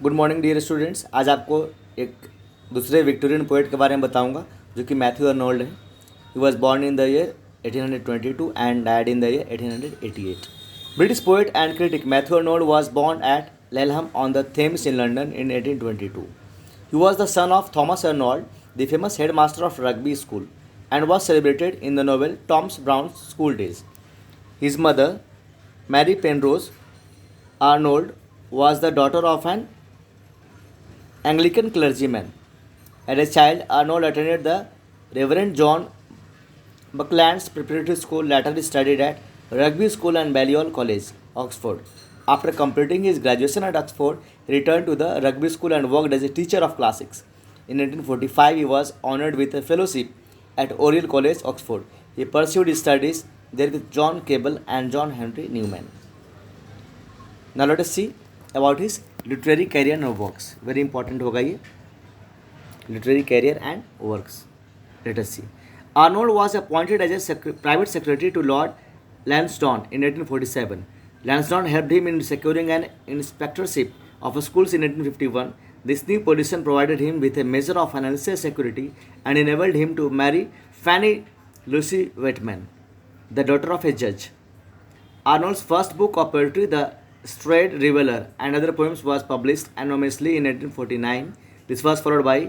Good morning dear students. आज आपको एक दूसरे विक्टोरियन पोएट के बारे में बताऊंगा जो कि मैथ्यू अर्नोल्ड है। He was born in the year 1822 and died in the year 1888। British poet and critic Matthew Arnold was born at Laleham on the Thames in London in 1822. He was the son of Thomas Arnold, the famous headmaster of Rugby School, and was celebrated in the novel Tom Brown's School Days. His mother, Mary Penrose Arnold, was the daughter of an Anglican clergyman. As a child, Arnold attended the Reverend John Buckland's preparatory school, later studied at Rugby School and Balliol College, Oxford. After completing his graduation at Oxford, he returned to the Rugby School and worked as a teacher of classics. In 1945, he was honored with a fellowship at Oriel College, Oxford. He pursued his studies there with John Cable and John Henry Newman. Now let us see about his literary career and works. Very important होगा ये literary career and works. Let us see. Arnold was appointed as a private secretary to Lord Lansdowne in 1847. Lansdowne helped him in securing an inspectorship of schools in 1851. This new position provided him with a measure of financial security and enabled him to marry Fanny Lucy Whitman, the daughter of a judge. Arnold's first book of poetry, The Strayed Reveller and Other Poems, was published anonymously in 1849. This was followed by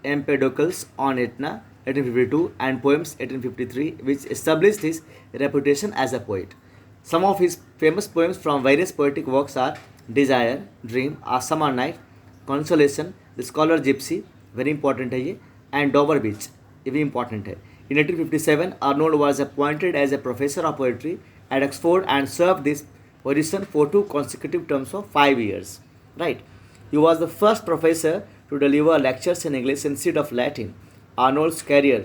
Empedocles on Etna, 1852, and Poems, 1853, which established his reputation as a poet. Some of his famous poems from various poetic works are Desire, Dream, A Summer Night, Consolation, The Scholar Gypsy, very important है ये, and Dover Beach, ये भी important है. In 1857, Arnold was appointed as a professor of poetry at Oxford and served this position for 2 consecutive terms of 5 years. Right? He was the first professor to deliver lectures in English instead of Latin. Arnold's career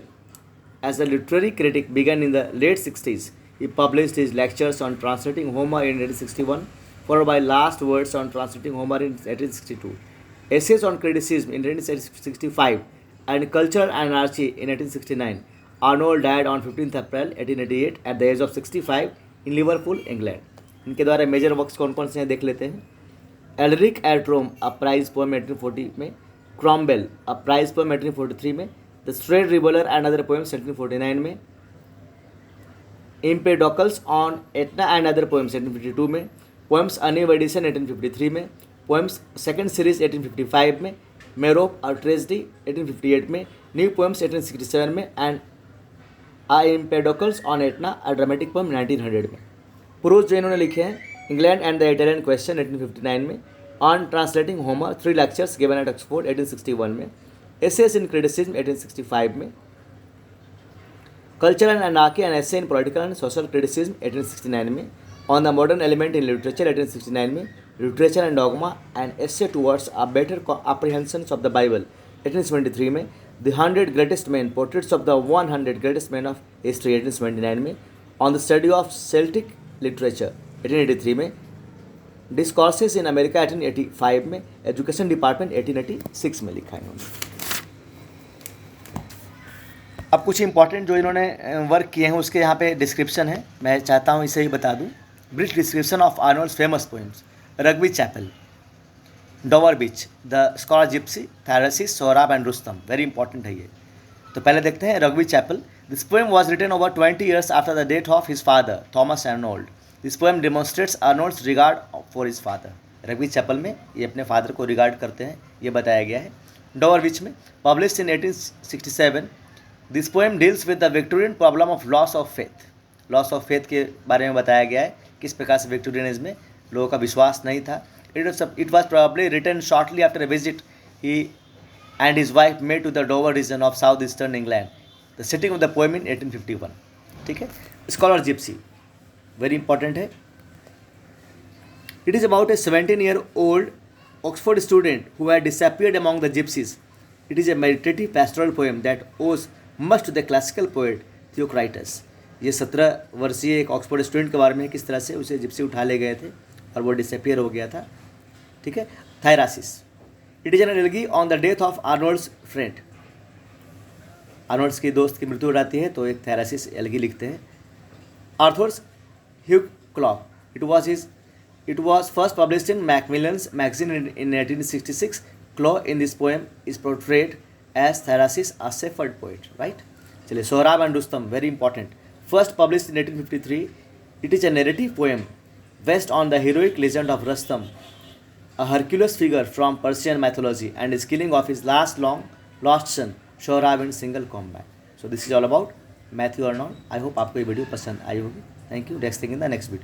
as a literary critic began in the late 60s. He published his lectures on translating Homer in 1861, followed by Last Words on translating Homer in 1862, Essays on Criticism in 1865, and Culture and Anarchy in 1869. Arnold died on 15th April 1888 at the age of 65 in Liverpool, England. इनके द्वारा major works कौन कौन से हैं देख लेते हैं. Alaric at Rome, a prize poem 1840 में. क्रॉम्बेल, अ प्राइज पोएम 1843 में. द स्ट्रेट रिबलर एंड अदर पोएम्स 1849 में. Empedocles on Etna and other poems 1852 में. पोएम्स अ न्यू एडिशन 1853 में. पोएम्स सेकेंड सीरीज 1855 में. मेरोप अ ट्रेजडी 1858 में. न्यू पोएम्स 1867 में. And ah Empedocles on Etna, a dramatic poem 1900 में. Prose जो इन्होंने लिखे हैं, England and the Italian question 1859 में. On translating Homer, 3 lectures given at Oxford 1861 में. एसेस इन क्रिटिसिज्म 1865 में. Culture and anarchy and essay in political and social criticism 1869 में. On the modern element in literature 1869 में. Literature and dogma and essay towards a better apprehension of the Bible 1873 में. The 100 greatest man, portraits of the 100 greatest man of history 1879 में. On the study of Celtic literature 1883 में. डिस्कॉर्सेस in America 1885 में. Education department 1886 में लिखा है इन्होंने. अब कुछ इंपॉर्टेंट जो इन्होंने वर्क किए हैं उसके यहाँ पे डिस्क्रिप्शन है, मैं चाहता हूँ इसे ही बता दूँ. Brief description of Arnold's famous poems. Rugby Chapel, Dover Beach, the scholar gipsy, Thyrsis, Sohrab and Rustum, very important है ये. तो पहले देखते हैं Rugby Chapel. This poem was written over 20 years after the death of his father Thomas Arnold. This poem demonstrates Arnold's regard for his father. Rugby Chapel में ये अपने father को रिगार्ड करते हैं, ये बताया गया है. डोवर बीच में, published in 1867. This poem deals with the Victorian problem of loss of faith. Loss of faith के बारे में बताया गया है, किस प्रकार से विक्टोरियनिज्म में लोगों का विश्वास नहीं था. It was probably written shortly after a visit he and his wife made to the Dover region of southeastern England. The setting of the poem in 1851. ठीक है. स्कॉलर जिप्सी, वेरी इंपॉर्टेंट है. It is about a 17-year-old Oxford student who had disappeared among the gypsies. It is a meditative pastoral poem that owes much to the classical poet Theocritus. ये 17 वर्षीय एक Oxford student के बारे में है, किस तरह से उसे जिप्सी उठा ले गए थे और वो डिसअपियर हो गया था. ठीक है. Thyrsis, it is an elegy on the death of Arnold's friend. Arnold's की दोस्त की मृत्यु हो जाती है तो एक थायरासिस एलिगी लिखते हैं. Arthur's Hugh Clough, it was his It was first published in Macmillan's magazine in 1866. Claw in this poem is portrayed as Thyrsis, a shepherd poet, right? चलिए, Sohrab and Rustam, very important. First published in 1853, it is a narrative poem based on the heroic legend of Rustam, a Hercules figure from Persian mythology, and his killing of his lost son Sohrab in single combat. So this is all about Matthew Arnold. I hope आपको ये video पसंद आई होगी. Thank you. Next thing in the next video.